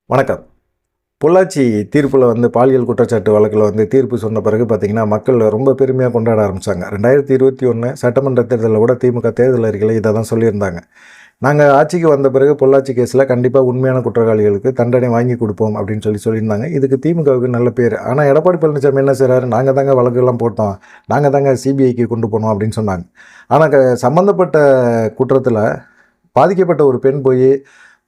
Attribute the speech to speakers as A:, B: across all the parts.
A: வணக்கம். பொள்ளாச்சி தீர்ப்பில் பாலியல் குற்றச்சாட்டு வழக்கில் தீர்ப்பு சொன்ன பிறகு பார்த்தீங்கன்னா, மக்கள் ரொம்ப பெருமையாக கொண்டாட ஆரம்பித்தாங்க. 2021 சட்டமன்ற தேர்தலில் கூட திமுக தேர்தல் அறிக்கையில் இதை தான் சொல்லியிருந்தாங்க. நாங்கள் ஆட்சிக்கு வந்த பிறகு பொள்ளாச்சி கேஸில் கண்டிப்பாக உண்மையான குற்றவாளிகளுக்கு தண்டனை வாங்கி கொடுப்போம் அப்படின்னு சொல்லியிருந்தாங்க. இதுக்கு திமுகவுக்கு நல்ல பேர். ஆனால் எடப்பாடி பழனிசாமி என்ன செய்கிறாரு, நாங்கள் தாங்க வழக்கெல்லாம் போட்டோம், நாங்கள் தாங்க சிபிஐக்கு கொண்டு போனோம் அப்படின்னு சொன்னாங்க. ஆனால் சம்மந்தப்பட்ட குற்றத்தில் பாதிக்கப்பட்ட ஒரு பெண் போய்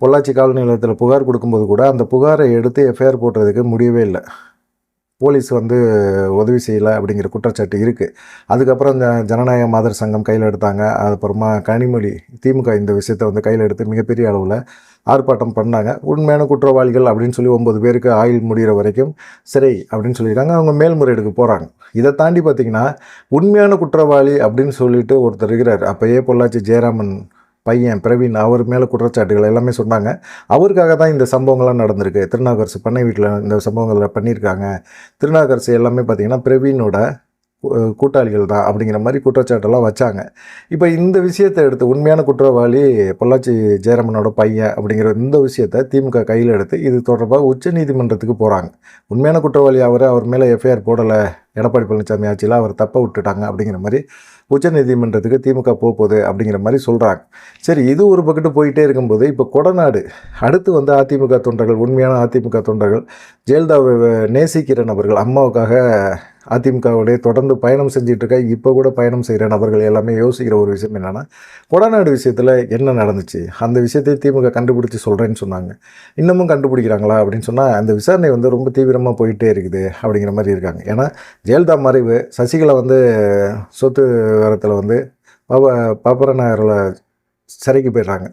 A: பொள்ளாச்சி காவல் நிலையத்தில் புகார் கொடுக்கும்போது கூட அந்த புகாரை எடுத்து எஃப்ஐஆர் போடுறதுக்கு முடியவே இல்லை. போலீஸ் உதவி செய்யலை அப்படிங்கிற குற்றச்சாட்டு இருக்குது. அதுக்கப்புறம் இந்த ஜனநாயக மாதர் சங்கம் கையில் எடுத்தாங்க. அதுக்கப்புறமா கனிமொழி திமுக இந்த விஷயத்தை கையில் எடுத்து மிகப்பெரிய அளவில் ஆர்ப்பாட்டம் பண்ணாங்க. உண்மையான குற்றவாளிகள் அப்படின்னு சொல்லி 9 பேருக்கு ஆயுள் முடிகிற வரைக்கும் சிறை அப்படின்னு சொல்லியிருக்காங்க. அவங்க மேல்முறையீடுக்கு போகிறாங்க. இதை தாண்டி பார்த்திங்கன்னா, உண்மையான குற்றவாளி அப்படின்னு சொல்லிட்டு ஒருத்தர் இருக்கிறார். அப்போயே பொள்ளாச்சி ஜெயராமன் பையன் பிரவீன், அவர் மேலே குற்றச்சாட்டுகள் எல்லாமே சொன்னாங்க. அவருக்காக தான் இந்த சம்பவங்கள்லாம் நடந்திருக்கு. திருநாவுக்கரசு பண்ணை வீட்டில் இந்த சம்பவங்களை பண்ணியிருக்காங்க. திருநாவுக்கரசு எல்லாமே பார்த்திங்கன்னா பிரவீனோட கூட்டாளிகள் தான் அப்படிங்கிற மாதிரி குற்றச்சாட்டெல்லாம் வச்சாங்க. இப்போ இந்த விஷயத்தை எடுத்து உண்மையான குற்றவாளி பொள்ளாச்சி ஜெயராமனோட பையன் அப்படிங்கிற இந்த விஷயத்தை திமுக கையில் எடுத்து இது தொடர்பாக உச்சநீதிமன்றத்துக்கு போகிறாங்க. உண்மையான குற்றவாளி அவர் மேலே எஃப்ஐஆர் போடலை, எடப்பாடி பழனிசாமி ஆட்சியில் அவர் தப்பை விட்டுட்டாங்க அப்படிங்கிற மாதிரி உச்சநீதிமன்றத்துக்கு திமுக போகுது அப்படிங்கிற மாதிரி சொல்கிறாங்க. சரி, இது ஒரு பக்கத்து போயிட்டே இருக்கும்போது இப்போ கொடநாடு அடுத்து அதிமுக தொண்டர்கள், உண்மையான அதிமுக தொண்டர்கள், ஜெயலலிதாவை நேசிக்கிற நபர்கள், அம்மாவுக்காக அதிமுகவுடைய தொடர்ந்து பயணம் செஞ்சிட்ருக்க, இப்போ கூட பயணம் செய்கிற நபர்கள் எல்லாமே யோசிக்கிற ஒரு விஷயம் என்னென்னா, கொடநாடு விஷயத்தில் என்ன நடந்துச்சு, அந்த விஷயத்தை திமுக கண்டுபிடிச்சி சொல்கிறேன்னு சொன்னாங்க. இன்னமும் கண்டுபிடிக்கிறாங்களா அப்படின்னு சொன்னால், அந்த விசாரணை ரொம்ப தீவிரமாக போயிட்டே இருக்குது அப்படிங்கிற மாதிரி இருக்காங்க. ஏன்னா ஜெயலலிதா மறைவு, சசிகலா சொத்து விவரத்தில் பாப்பரநகரில் சிறைக்கு போயிடுறாங்க.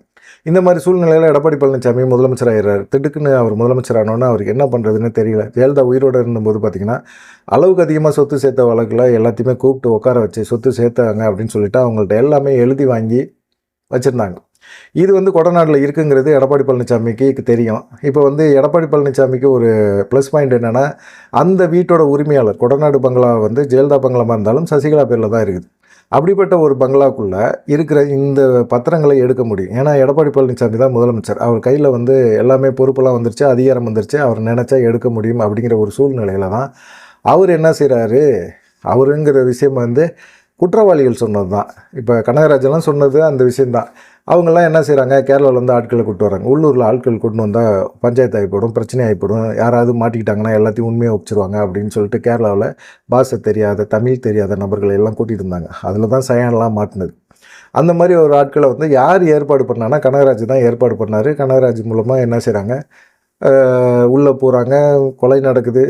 A: இந்த மாதிரி சூழ்நிலையில் எடப்பாடி பழனிசாமி முதலமைச்சர் ஆகிறார். திடுக்குன்னு அவர் முதலமைச்சர் ஆனோன்னா அவருக்கு என்ன பண்ணுறதுன்னு தெரியல. ஜெயலலிதா உயிரோடு இருந்தபோது பார்த்திங்கன்னா, அளவுக்கு அதிகமாக சொத்து சேர்த்த வழக்கில் எல்லாத்தையுமே கூப்பிட்டு உட்கார வச்சு சொத்து சேர்த்தாங்க அப்படின்னு சொல்லிட்டு அவங்கள்ட்ட எல்லாமே எழுதி வாங்கி வச்சுருந்தாங்க. இது கொடநாட்டில் இருக்குங்கிறது எடப்பாடி பழனிசாமிக்கு தெரியும். இப்போ எடப்பாடி பழனிசாமிக்கு ஒரு ப்ளஸ் பாயிண்ட் என்னென்னா, அந்த வீட்டோட உரிமையாளர் கொடநாடு பங்களா ஜெயலலிதா பங்களாமாக இருந்தாலும் சசிகலா பேரில் தான் இருக்குது. அப்படிப்பட்ட ஒரு பங்களாக்குள்ளே இருக்கிற இந்த பத்திரங்களை எடுக்க முடியும். ஏன்னா எடப்பாடி பழனிசாமி தான் முதலமைச்சர். அவர் கையில் எல்லாமே பொறுப்பெல்லாம் வந்துருச்சு, அதிகாரம் வந்துருச்சு, அவர் நினச்சா எடுக்க முடியும் அப்படிங்கிற ஒரு சூழ்நிலையில் தான் அவர் என்ன செய்கிறாரு. அவருங்கிற விஷயம் குற்றவாளிகள் சொன்னது தான். இப்போ கனகராஜெல்லாம் சொன்னது அந்த விஷயந்தான். அவங்கெல்லாம் என்ன செய்கிறாங்க, கேரளாவிலேருந்து ஆட்களை கூப்பிட்டு வராங்க. உள்ளூரில் ஆட்கள் கூட்டின்னு வந்தால் பஞ்சாயத்து ஆகிப்படும், பிரச்சனை ஆகிப்படும், யாராவது மாட்டிக்கிட்டாங்கன்னா எல்லாத்தையும் உண்மையாக ஒப்பிச்சிருவாங்க அப்படின்னு சொல்லிட்டு கேரளாவில் பாஷை தெரியாத, தமிழ் தெரியாத நபர்களை எல்லாம் கூட்டிகிட்டு இருந்தாங்க. அதில் தான் சயானெலாம் மாட்டினது. அந்த மாதிரி ஒரு ஆட்களை யார் ஏற்பாடு பண்ணான்னா கனகராஜ் தான் ஏற்பாடு பண்ணார். கனகராஜ் மூலமாக என்ன செய்கிறாங்க, உள்ளே போகிறாங்க, கொலை நடக்குது,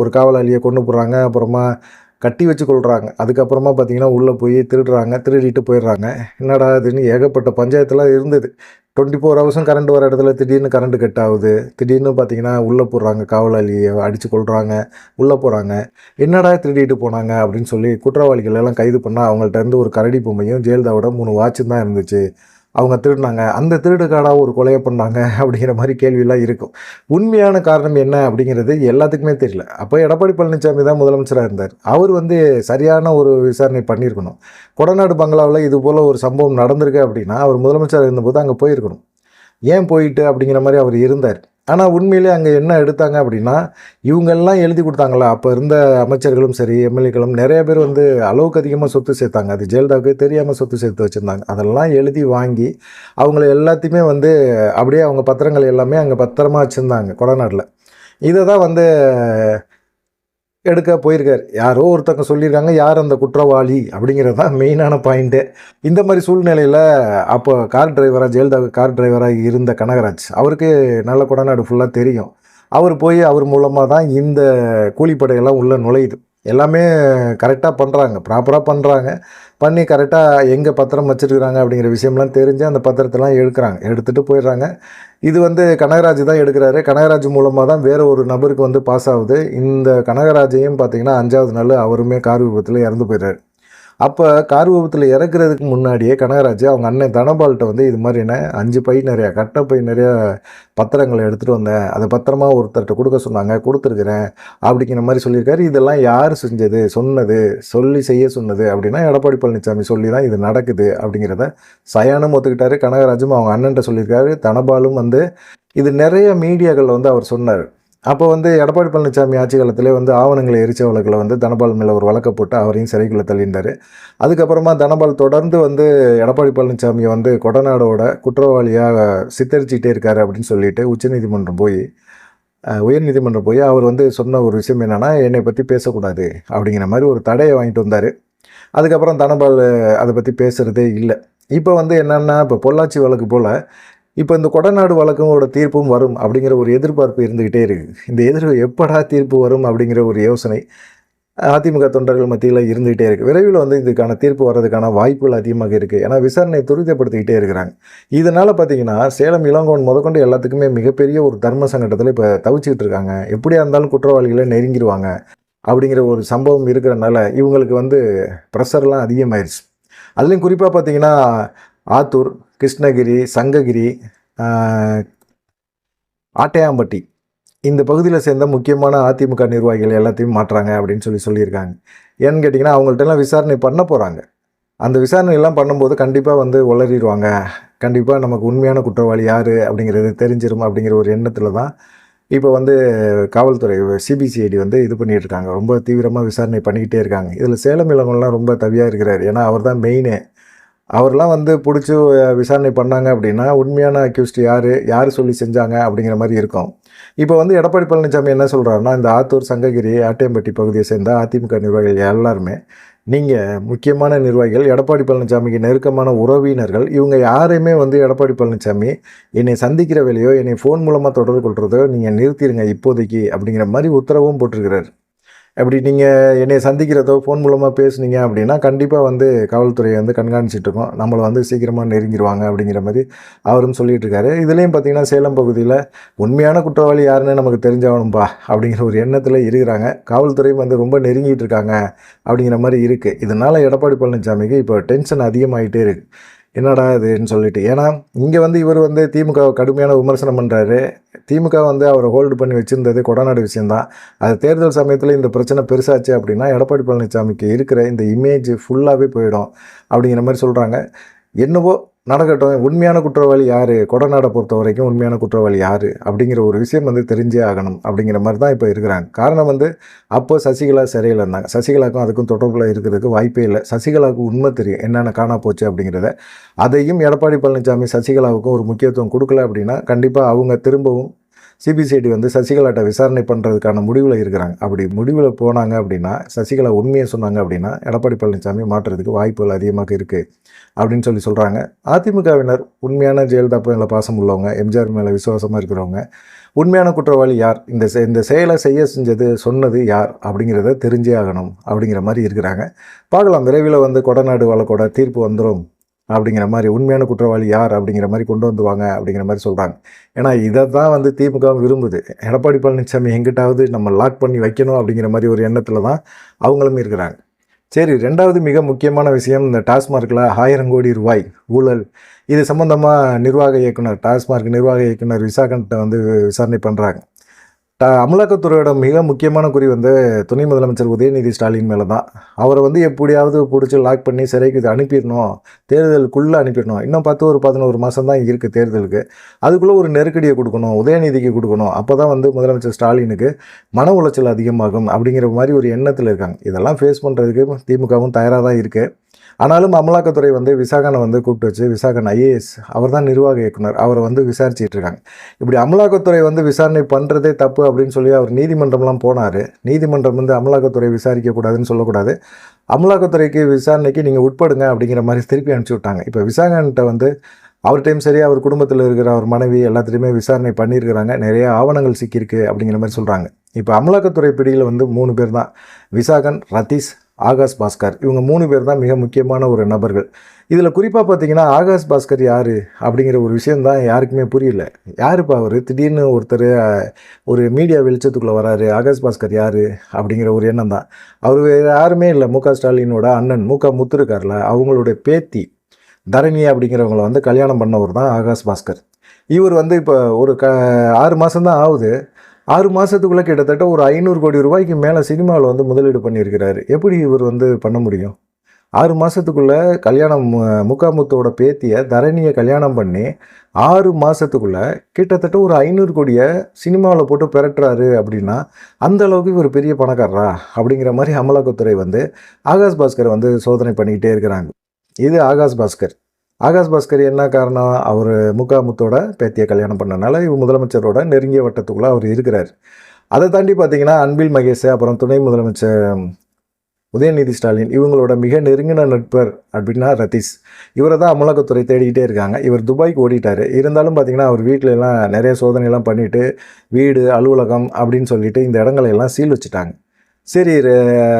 A: ஒரு காவலாளியை கொண்டு போகிறாங்க, அப்புறமா கட்டி வச்சு கொள்கிறாங்க. அதுக்கப்புறமா பார்த்திங்கன்னா உள்ளே போய் திருடுறாங்க, திருடிட்டு போயிடுறாங்க. என்னடா இதுன்னு ஏகப்பட்ட பஞ்சாயத்துலாம் இருந்தது. 24 ஹவர்ஸும் கரண்ட் வர இடத்துல திடீர்னு கரண்ட்டு கட் ஆகுது. திடீர்னு பார்த்திங்கன்னா உள்ளே போடுறாங்க, காவலாளியை அடித்து கொள்கிறாங்க, உள்ளே போகிறாங்க. என்னடா திருடிட்டு போனாங்க அப்படின்னு சொல்லி குற்றவாளிகள் எல்லாம் கைது பண்ணால் அவங்கள்ட்ட இருந்து ஒரு கரடி பொம்மையும் ஜெயலலிதாவோட 3 வாட்சும் தான் இருந்துச்சு. அவங்க திருடினாங்க, அந்த திருடுக்காடாக ஒரு கொலையை பண்ணாங்க அப்படிங்கிற மாதிரி கேள்வியெல்லாம் இருக்கும். உண்மையான காரணம் என்ன அப்படிங்கிறது எல்லாத்துக்குமே தெரியல. அப்போ எடப்பாடி பழனிசாமி தான் முதலமைச்சராக இருந்தார். அவர் சரியான ஒரு விசாரணை பண்ணியிருக்கணும். கொடநாடு பங்களாவில் இது போல் ஒரு சம்பவம் நடந்திருக்கு அப்படின்னா அவர் முதலமைச்சராக இருந்தபோது அங்கே போயிருக்கணும். ஏன் போயிட்டு அப்படிங்கிற மாதிரி அவர் இருந்தார். ஆனால் உண்மையிலே அங்கே என்ன எடுத்தாங்க அப்படின்னா, இவங்கெல்லாம் எழுதி கொடுத்தாங்களா, அப்போ இருந்த அமைச்சர்களும் சரி, எம்எல்ஏக்களும் நிறைய பேர் அளவுக்கு அதிகமாக சொத்து சேர்த்தாங்க. அது ஜெயலலிதாவுக்கு தெரியாமல் சொத்து சேர்த்து வச்சுருந்தாங்க. அதெல்லாம் எழுதி வாங்கி அவங்கள எல்லாத்தையுமே அப்படியே அவங்க பத்திரங்கள் எல்லாமே அங்கே பத்திரமா வச்சுருந்தாங்க கொடநாட்டில். இதை தான் எடுக்க போயிருக்கார். யாரோ ஒருத்தங்க சொல்லியிருக்காங்க, யார் அந்த குற்றவாளி அப்படிங்கிறது தான் மெயினான பாயிண்ட்டு. இந்த மாதிரி சூழ்நிலையில் அப்போ ஜெயலலிதாவுக்கு கார் டிரைவராக இருந்த கனகராஜ், அவருக்கு நல்ல கொடநாடு ஃபுல்லாக தெரியும். அவர் மூலமாக தான் இந்த கூலிப்படையெல்லாம் உள்ளே நுழையுது. எல்லாமே கரெக்டாக பண்ணுறாங்க, ப்ராப்பராக பண்ணுறாங்க. பண்ணி கரெக்டாக எங்கே பத்திரம் வச்சுருக்குறாங்க அப்படிங்கிற விஷயம்லாம் தெரிஞ்சு அந்த பத்திரத்தெல்லாம் எடுத்துகிட்டு போயிடுறாங்க. இது கனகராஜ் தான் எடுக்கிறாரு. கனகராஜ் மூலமாக தான் வேறு ஒரு நபருக்கு பாஸ் ஆகுது. இந்த கனகராஜையும் பார்த்திங்கன்னா 5வது நாள் அவருமே கார் விபத்தில் இறந்து போயிடுறாரு. அப்போ கார் விபத்தில் இறக்குறதுக்கு முன்னாடியே கனகராஜ் அவங்க அண்ணன் தனபால்கிட்ட இது மாதிரி என்ன 5 பை நிறையா கட்டை பை நிறையா பத்திரங்களை எடுத்துகிட்டு வந்தேன், அதை பத்திரமா ஒருத்தர்கிட்ட கொடுக்க சொன்னாங்க, கொடுத்துருக்குறேன் அப்படிங்கிற மாதிரி சொல்லியிருக்காரு. இதெல்லாம் யார் செஞ்சது, செய்ய சொன்னது அப்படின்னா எடப்பாடி பழனிசாமி சொல்லி தான் இது நடக்குது அப்படிங்கிறத சயானும் ஒத்துக்கிட்டாரு. கனகராஜும் அவங்க அண்ணன்ட்ட சொல்லியிருக்காரு. தனபாலும் இது நிறைய மீடியாக்கள் வந்து அவர் சொன்னார். அப்போ வந்து எடப்பாடி பழனிசாமி ஆட்சி காலத்திலே வந்து ஆவணங்களை எரிச்ச வழக்கில் வந்து தனபால் மேலே ஒரு வழக்கை போட்டு அவரையும் சிறைக்குள்ளே தள்ளியிருந்தார். அதுக்கப்புறமா தனபால் தொடர்ந்து வந்து எடப்பாடி பழனிசாமியை வந்து கொடநாடோட குற்றவாளியாக சித்தரிச்சுக்கிட்டே இருக்காரு அப்படின்னு சொல்லிட்டு உயர்நீதிமன்றம் போய் அவர் வந்து சொன்ன ஒரு விஷயம் என்னென்னா, என்னை பற்றி பேசக்கூடாது அப்படிங்கிற மாதிரி ஒரு தடையை வாங்கிட்டு வந்தார். அதுக்கப்புறம் தனபால் அதை பற்றி பேசுகிறதே இல்லை. இப்போ வந்து என்னென்னா, இப்போ பொள்ளாச்சி வழக்கு போல் இப்போ இந்த கொடநாடு வழக்கோட தீர்ப்பும் வரும் அப்படிங்கிற ஒரு எதிர்பார்ப்பு இருந்துக்கிட்டே இருக்குது. இந்த எப்படா தீர்ப்பு வரும் அப்படிங்கிற ஒரு யோசனை அதிமுக தொண்டர்கள் மத்தியில் இருந்துகிட்டே இருக்குது. விரைவில் வந்து இதுக்கான தீர்ப்பு வர்றதுக்கான வாய்ப்புகள் அதிகமாக இருக்குது. ஏன்னா விசாரணை துரிதப்படுத்திக்கிட்டே இருக்கிறாங்க. இதனால் பார்த்தீங்கன்னா சேலம் இளங்கோவன் முதற்கொண்டு எல்லாத்துக்குமே மிகப்பெரிய ஒரு தர்ம சங்கடத்தில் இப்போ தவிச்சிக்கிட்டு இருக்காங்க. எப்படியா இருந்தாலும் குற்றவாளிகளை நெருங்கிடுவாங்க அப்படிங்கிற ஒரு சம்பவம் இருக்கிறனால இவங்களுக்கு வந்து ப்ரெஷர்லாம் அதிகமாயிருச்சு. அதுலேயும் குறிப்பாக பார்த்தீங்கன்னா ஆத்தூர், கிருஷ்ணகிரி, சங்ககிரி, ஆட்டையாம்பட்டி இந்த பகுதியில் சேர்ந்த முக்கியமான அதிமுக நிர்வாகிகள் எல்லாத்தையும் மாற்றுறாங்க அப்படின்னு சொல்லியிருக்காங்க. ஏன்னு கேட்டிங்கன்னா அவங்கள்ட்டெல்லாம் விசாரணை பண்ண போகிறாங்க. அந்த விசாரணையெல்லாம் பண்ணும்போது கண்டிப்பாக வந்து உளறிடுவாங்க. கண்டிப்பாக நமக்கு உண்மையான குற்றவாளி யார் அப்படிங்கிறது தெரிஞ்சிடும் அப்படிங்கிற ஒரு எண்ணத்தில் தான் இப்போ வந்து காவல்துறை சிபிசிஐடி வந்து இது பண்ணிகிட்டு இருக்காங்க. ரொம்ப தீவிரமாக விசாரணை பண்ணிக்கிட்டே இருக்காங்க. இதில் சேலம் இளங்கோவன்லாம் ரொம்ப தவியாக இருக்கிறார். ஏன்னா அவர் தான் மெயினே. அவர்லாம் வந்து பிடிச்சி விசாரணை பண்ணாங்க அப்படின்னா உண்மையான அக்யூஸ்ட் யார் சொல்லி செஞ்சாங்க அப்படிங்கிற மாதிரி இருக்கும். இப்போ வந்து எடப்பாடி பழனிசாமி என்ன சொல்கிறாருன்னா, இந்த ஆத்தூர், சங்ககிரி, ஆட்டையம்பட்டி பகுதியை சேர்ந்த அதிமுக நிர்வாகிகள் எல்லாருமே நீங்கள் முக்கியமான நிர்வாகிகள், எடப்பாடி பழனிசாமிக்கு நெருக்கமான உறவினர்கள், இவங்க யாரையுமே வந்து எடப்பாடி பழனிசாமி என்னை சந்திக்கிற வேலையோ என்னை ஃபோன் மூலமாக தொடர்பு கொள்கிறதோ நீங்கள் நிறுத்திடுங்க இப்போதைக்கு அப்படிங்கிற மாதிரி உத்தரவும் போட்டிருக்கிறார். அப்படி நீங்கள் என்னை சந்திக்கிறதோ ஃபோன் மூலமாக பேசுனீங்க அப்படின்னா கண்டிப்பாக வந்து காவல்துறையை வந்து கண்காணிச்சிட்ருக்கோம், நம்மளை வந்து சீக்கிரமாக நெருங்கிடுவாங்க அப்படிங்கிற மாதிரி அவரும் சொல்லிகிட்டு இருக்காரு. இதுலேயும் பார்த்திங்கன்னா சேலம் பகுதியில் உண்மையான குற்றவாளி யாருன்னு நமக்கு தெரிஞ்சாகணும்பா அப்படிங்கிற ஒரு எண்ணத்தில் இருக்கிறாங்க. காவல்துறையும் வந்து ரொம்ப நெருங்கிட்டு இருக்காங்க அப்படிங்கிற மாதிரி இருக்குது. இதனால் எடப்பாடி பழனிசாமிக்கு இப்போ டென்ஷன் அதிகமாகிட்டே இருக்குது. என்னடா இதுன்னு சொல்லிட்டு. ஏன்னா இங்கே வந்து இவர் வந்து திமுக கடுமையான விமர்சனம் பண்ணுறாரு. திமுக வந்து அவரை ஹோல்டு பண்ணி வச்சுருந்தது கொடநாடு விஷயந்தான். அது தேர்தல் சமயத்தில் இந்த பிரச்சனை பெருசாச்சு அப்படின்னா எடப்பாடி பழனிசாமிக்கு இருக்கிற இந்த இமேஜ் ஃபுல்லாகவே போயிடும் அப்படிங்கிற மாதிரி சொல்கிறாங்க. என்னவோ நடக்கட்டும். உண்மையான குற்றவாளி யார், கொடநாடை பொறுத்த வரைக்கும் உண்மையான குற்றவாளி யார் அப்படிங்கிற ஒரு விஷயம் வந்து தெரிஞ்சே ஆகணும் அப்படிங்கிற மாதிரி தான் இப்போ இருக்கிறாங்க. காரணம் வந்து அப்போ சசிகலா சிறையில் இருந்தாங்க. சசிகலாவுக்கும் அதுக்கும் தொடர்பில் இருக்கிறதுக்கு வாய்ப்பே இல்லை. சசிகலாவுக்கு உண்மை தெரியும் என்னென்ன காணா போச்சு அப்படிங்கிறத. அதையும் எடப்பாடி பழனிசாமி சசிகலாவுக்கும் ஒரு முக்கியத்துவம் கொடுக்கல அப்படின்னா கண்டிப்பாக அவங்க திரும்பவும் சிபிசிஐடி வந்து சசிகலாட்ட விசாரணை பண்ணுறதுக்கான முடிவில் இருக்கிறாங்க. அப்படி முடிவில் போனாங்க அப்படின்னா, சசிகலா உண்மையை சொன்னாங்க அப்படின்னா எடப்பாடி பழனிசாமி மாற்றுறதுக்கு வாய்ப்புகள் அதிகமாக இருக்குது அப்படின்னு சொல்கிறாங்க. அதிமுகவினர் உண்மையான ஜெயலலிதா மேலே பாசம் உள்ளவங்க, எம்ஜிஆர் மேலே விசுவாசமாக இருக்கிறவங்க, உண்மையான குற்றவாளி யார், இந்த செயலை சொன்னது யார் அப்படிங்கிறத தெரிஞ்சே ஆகணும் அப்படிங்கிற மாதிரி இருக்கிறாங்க. பார்க்கலாம், விரைவில் வந்து கொடநாடு வழக்கோட தீர்ப்பு வந்துடும் அப்படிங்கிற மாதிரி, உண்மையான குற்றவாளி யார் அப்படிங்கிற மாதிரி கொண்டு வந்துவாங்க அப்படிங்கிற மாதிரி சொல்கிறாங்க. ஏன்னா இதை தான் வந்து திமுக விரும்புது. எடப்பாடி பழனிசாமி எங்கிட்டாவது நம்ம லாக் பண்ணி வைக்கணும் அப்படிங்கிற மாதிரி ஒரு எண்ணத்தில் தான் அவங்களும் இருக்கிறாங்க. சரி, ரெண்டாவது மிக முக்கியமான விஷயம், இந்த டாஸ்மார்க்கில் 1000 கோடி ரூபாய் ஊழல். இது சம்மந்தமாக டாஸ்மார்க் நிர்வாக இயக்குனர் விசாகன்ட்ட வந்து விசாரணை பண்ணுறாங்க. அமலாக்கத்துறையோட மிக முக்கியமான குறி வந்து துணை முதலமைச்சர் உதயநிதி ஸ்டாலின் மேலே தான். அவரை வந்து எப்படியாவது பிடிச்சி லாக் பண்ணி சிறைக்கு அனுப்பிடணும், தேர்தலுக்குள்ளே அனுப்பிடணும். இன்னும் 11 மாதம் தான் இருக்குது தேர்தலுக்கு. அதுக்குள்ளே ஒரு நெருக்கடியை கொடுக்கணும், உதயநிதிக்கு கொடுக்கணும். அப்போ தான் வந்து முதலமைச்சர் ஸ்டாலினுக்கு மன உளைச்சல் அதிகமாகும் அப்படிங்கிற மாதிரி ஒரு எண்ணத்தில் இருக்காங்க. இதெல்லாம் ஃபேஸ் பண்ணுறதுக்கு திமுகவும் தயாராக தான் இருக்குது. ஆனாலும் அமலாக்கத்துறை வந்து விசாகனை வந்து கூப்பிட்டு வச்சு, விசாகன் ஐஏஎஸ் அவர் தான் நிர்வாக இயக்குனர், அவரை வந்து விசாரிச்சுட்டு இருக்காங்க. இப்படி அமலாக்கத்துறை வந்து விசாரணை பண்ணுறதே தப்பு அப்படின்னு சொல்லி அவர் நீதிமன்றம்லாம் போனார். நீதிமன்றம் வந்து அமலாக்கத்துறை விசாரிக்கக்கூடாதுன்னு சொல்லக்கூடாது, அமலாக்கத்துறைக்கு விசாரணைக்கு நீங்கள் உட்படுங்க அப்படிங்கிற மாதிரி திருப்பி அனுப்பிச்சி விட்டாங்க. இப்போ விசாகன்கிட்ட வந்து அவர்கிட்டையும் சரி, அவர் குடும்பத்தில் இருக்கிற அவர் மனைவி எல்லாத்துலேயுமே விசாரணை பண்ணியிருக்கிறாங்க. நிறைய ஆவணங்கள் சிக்கியிருக்கு அப்படிங்கிற மாதிரி சொல்கிறாங்க. இப்போ அமலாக்கத்துறை பிடியில் வந்து 3 பேர் தான், விசாகன், ரதீஷ், ஆகாஷ் பாஸ்கர். இவங்க 3 பேர் தான் மிக முக்கியமான ஒரு நபர்கள். இதில் குறிப்பாக பார்த்தீங்கன்னா ஆகாஷ் பாஸ்கர் யார் அப்படிங்கிற ஒரு விஷயந்தான் யாருக்குமே புரியல. யாருப்பா அவர், திடீர்னு ஒருத்தர் ஒரு மீடியா வெளிச்சத்துக்குள்ளே வராரு, ஆகாஷ் பாஸ்கர் யார் அப்படிங்கிற ஒரு எண்ணம் தான். அவர் யாருமே இல்லை, மு க ஸ்டாலினோட அண்ணன் முத்து இருக்கார்ல, அவங்களுடைய பேத்தி தரணி அப்படிங்கிறவங்களை வந்து கல்யாணம் பண்ணவர் தான் ஆகாஷ் பாஸ்கர். இவர் வந்து இப்போ ஒரு 6 மாதம்தான் ஆகுது. 6 மாதத்துக்குள்ளே கிட்டத்தட்ட ஒரு 500 கோடி ரூபாய்க்கு மேலே சினிமாவில் வந்து முதலீடு பண்ணியிருக்கிறாரு. எப்படி இவர் வந்து பண்ண முடியும்? 6 மாதத்துக்குள்ளே கல்யாணம் முக்காமுத்தோட பேத்தியை தரணியை கல்யாணம் பண்ணி 6 மாதத்துக்குள்ளே கிட்டத்தட்ட ஒரு 500 கோடியை சினிமாவில் போட்டு பெரட்டுறாரு அப்படின்னா அந்த அளவுக்கு ஒரு பெரிய பணக்காரரா அப்படிங்கிற மாதிரி அமலாக்கத்துறை வந்து ஆகாஷ் பாஸ்கரை வந்து சோதனை பண்ணிக்கிட்டே இருக்கிறாங்க. இது ஆகாஷ் பாஸ்கர். ஆகாஷ் பாஸ்கர் என்ன காரணம்? அவர் முக்காமுத்தோட பேத்தியை கல்யாணம் பண்ணனால இவர் முதலமைச்சரோட நெருங்கிய வட்டத்துக்குள்ளே அவர் இருக்கிறார். அதை தாண்டி பார்த்தீங்கன்னா அன்பில் மகேஷ், அப்புறம் துணை முதலமைச்சர் உதயநிதி ஸ்டாலின், இவங்களோட மிக நெருங்கின நட்பர் அப்படின்னா ரதீஷ். இவரை தான் அமலாக்கத்துறை தேடிக்கிட்டே இருக்காங்க. இவர் துபாய்க்கு ஓடிட்டார். இருந்தாலும் பார்த்தீங்கன்னா அவர் வீட்டில எல்லாம் நிறைய சோதனைலாம் பண்ணிவிட்டு வீடு, அலுவலகம் அப்படின்னு சொல்லிட்டு இந்த இடங்களை எல்லாம் சீல் வச்சுட்டாங்க. சரி,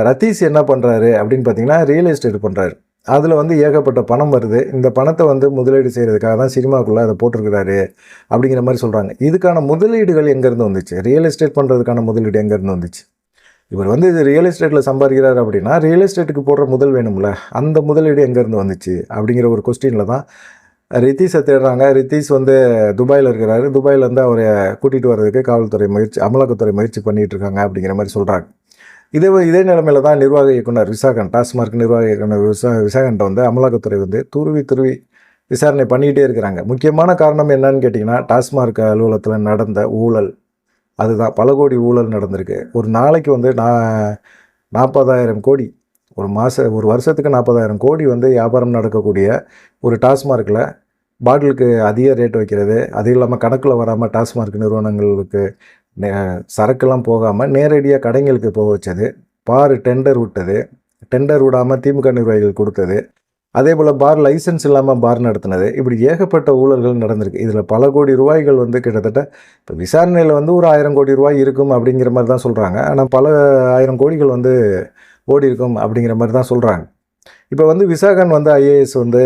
A: ரதீஷ் என்ன பண்ணுறாரு அப்படின்னு பார்த்தீங்கன்னா ரியல் எஸ்டேட் பண்ணுறாரு. அதில் வந்து ஏகப்பட்ட பணம் வருது. இந்த பணத்தை வந்து முதலீடு செய்கிறதுக்காக தான் சினிமாக்குள்ளே அதை போட்டிருக்கிறாரு அப்படிங்கிற மாதிரி சொல்கிறாங்க. இதுக்கான முதலீடுகள் எங்கேருந்து வந்துச்சு? ரியல் எஸ்டேட் பண்ணுறதுக்கான முதலீடு எங்கேருந்து வந்துச்சு? இவர் வந்து இது ரியல் எஸ்டேட்டில் சம்பாதிக்கிறார் அப்படின்னா ரியல் எஸ்டேட்டுக்கு போடுற முதல் வேணும்ல, அந்த முதலீடு எங்கேருந்து வந்துச்சு அப்படிங்கிற ஒரு கொஸ்டினில் தான் ரித்தீஷை தேடுறாங்க. ரித்தீஷ் வந்து துபாயில் இருக்கிறாரு. துபாயிலேருந்து அவரை கூட்டிகிட்டு வர்றதுக்கு காவல்துறை அமலாக்கத்துறை முயற்சி பண்ணிகிட்டு இருக்காங்க அப்படிங்கிற மாதிரி சொல்கிறாங்க. இதே நிலைமையில் தான் நிர்வாக இயக்குனர் விசாகன், டாஸ்மார்க் நிர்வாக இயக்குனர் விசாகன்ட்ட வந்து அமலாக்கத்துறை வந்து துருவி விசாரணை பண்ணிக்கிட்டே இருக்கிறாங்க. முக்கியமான காரணம் என்னன்னு கேட்டிங்கன்னா டாஸ்மார்க் அலுவலகத்தில் நடந்த ஊழல். அதுதான், பல கோடி ஊழல் நடந்திருக்கு. ஒரு நாளைக்கு வந்து 40,000 கோடி, ஒரு வருஷத்துக்கு 40,000 கோடி வந்து வியாபாரம் நடக்கக்கூடிய ஒரு டாஸ்மார்க்கில் பாட்டிலுக்கு அதிக ரேட் வைக்கிறது, அது இல்லாமல் கணக்கில் வராமல் டாஸ்மார்க் நிறுவனங்களுக்கு சரக்குலாம் போகாமல் நேரடியாக கடைங்களுக்கு போக வச்சது, டெண்டர் விட்டது, டெண்டர் விடாமல் திமுக நிர்வாகிகள் கொடுத்தது, அதே போல் பார் லைசன்ஸ் இல்லாமல் பார் நடத்தினது, இப்படி ஏகப்பட்ட ஊழல்கள் நடந்திருக்கு. இதில் பல கோடி ரூபாய்கள் வந்து கிட்டத்தட்ட இப்போ விசாரணையில் வந்து ஒரு 1000 கோடி ரூபாய் இருக்கும் அப்படிங்கிற மாதிரி தான் சொல்கிறாங்க. ஆனால் பல 1000 கோடிகள் வந்து ஓடி இருக்கும் அப்படிங்கிற மாதிரி தான் சொல்கிறாங்க. இப்போ வந்து விசாகன் வந்து ஐஏஎஸ் வந்து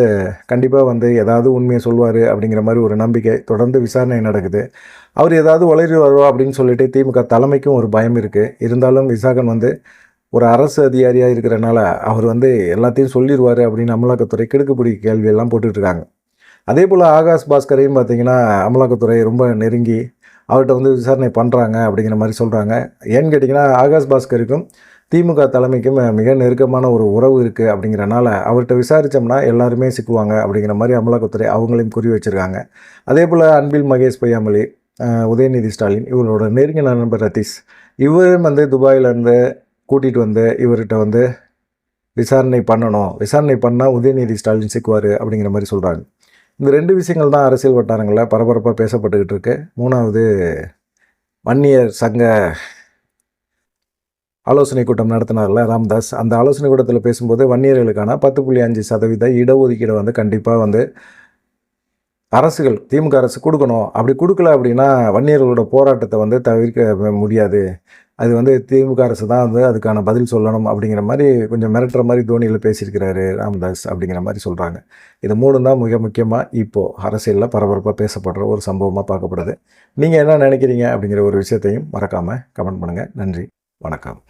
A: கண்டிப்பாக வந்து ஏதாவது உண்மையை சொல்வார் அப்படிங்கிற மாதிரி ஒரு நம்பிக்கை. தொடர்ந்து விசாரணை நடக்குது. அவர் ஏதாவது உளறி வருவா அப்படின்னு சொல்லிட்டு திமுக தலைமைக்கும் ஒரு பயம் இருக்குது. இருந்தாலும் விசாகன் வந்து ஒரு அரசு அதிகாரியாக இருக்கிறனால அவர் வந்து எல்லாத்தையும் சொல்லிடுவார் அப்படின்னு அமலாக்கத்துறை கிடுக்குப்பிடி கேள்வியெல்லாம் போட்டுட்ருக்காங்க. அதே போல் ஆகாஷ் பாஸ்கரையும் பார்த்திங்கன்னா அமலாக்கத்துறை ரொம்ப நெருங்கி அவர்கிட்ட வந்து விசாரணை பண்ணுறாங்க அப்படிங்கிற மாதிரி சொல்கிறாங்க. ஏன்னு கேட்டிங்கன்னா ஆகாஷ் பாஸ்கருக்கும் திமுக தலைமைக்கும் மிக நெருக்கமான ஒரு உறவு இருக்குது அப்படிங்கிறனால அவர்கிட்ட விசாரித்தோம்னா எல்லாருமே சிக்குவாங்க அப்படிங்கிற மாதிரி அமலாக்கத்துறை அவங்களையும் குறி வச்சுருக்காங்க. அதே போல் அன்பில் மகேஷ் பொய்யாமொழி, உதயநிதி ஸ்டாலின், இவரோட நெருங்கிய நண்பர் ரதீஷ், இவரும் வந்து துபாயிலேருந்து கூட்டிகிட்டு வந்து இவர்கிட்ட வந்து விசாரணை பண்ணணும், விசாரணை பண்ணால் உதயநிதி ஸ்டாலின் சிக்குவார் அப்படிங்கிற மாதிரி சொல்கிறாங்க. இந்த 2 விஷயங்கள் தான் அரசியல் வட்டாரங்களில் பரபரப்பாக பேசப்பட்டுக்கிட்டு இருக்கு. 3வது வன்னியர் சங்க ஆலோசனை கூட்டம் நடத்தினார்ல ராம்தாஸ், அந்த ஆலோசனை கூட்டத்தில் பேசும்போது வன்னியர்களுக்கான 10.5% இடஒதுக்கீடு வந்து கண்டிப்பாக வந்து அரசுகள், திமுக அரசு கொடுக்கணும். அப்படி கொடுக்கல அப்படின்னா வன்னியர்களோட போராட்டத்தை வந்து தவிர்க்க முடியாது, அது வந்து திமுக அரசு தான் வந்து அதுக்கான பதில் சொல்லணும் அப்படிங்கிற மாதிரி கொஞ்சம் மிரட்டுற மாதிரி தோனியில் பேசியிருக்கிறாரு ராம்தாஸ் அப்படிங்கிற மாதிரி சொல்கிறாங்க. இது 3 தான் மிக முக்கியமாக இப்போது அரசியலில் பரபரப்பாக பேசப்படுற ஒரு சம்பவமாக பார்க்கப்படுது. நீங்கள் என்ன நினைக்கிறீங்க அப்படிங்கிற ஒரு விஷயத்தையும் மறக்காமல் கமெண்ட் பண்ணுங்கள். நன்றி, வணக்கம்.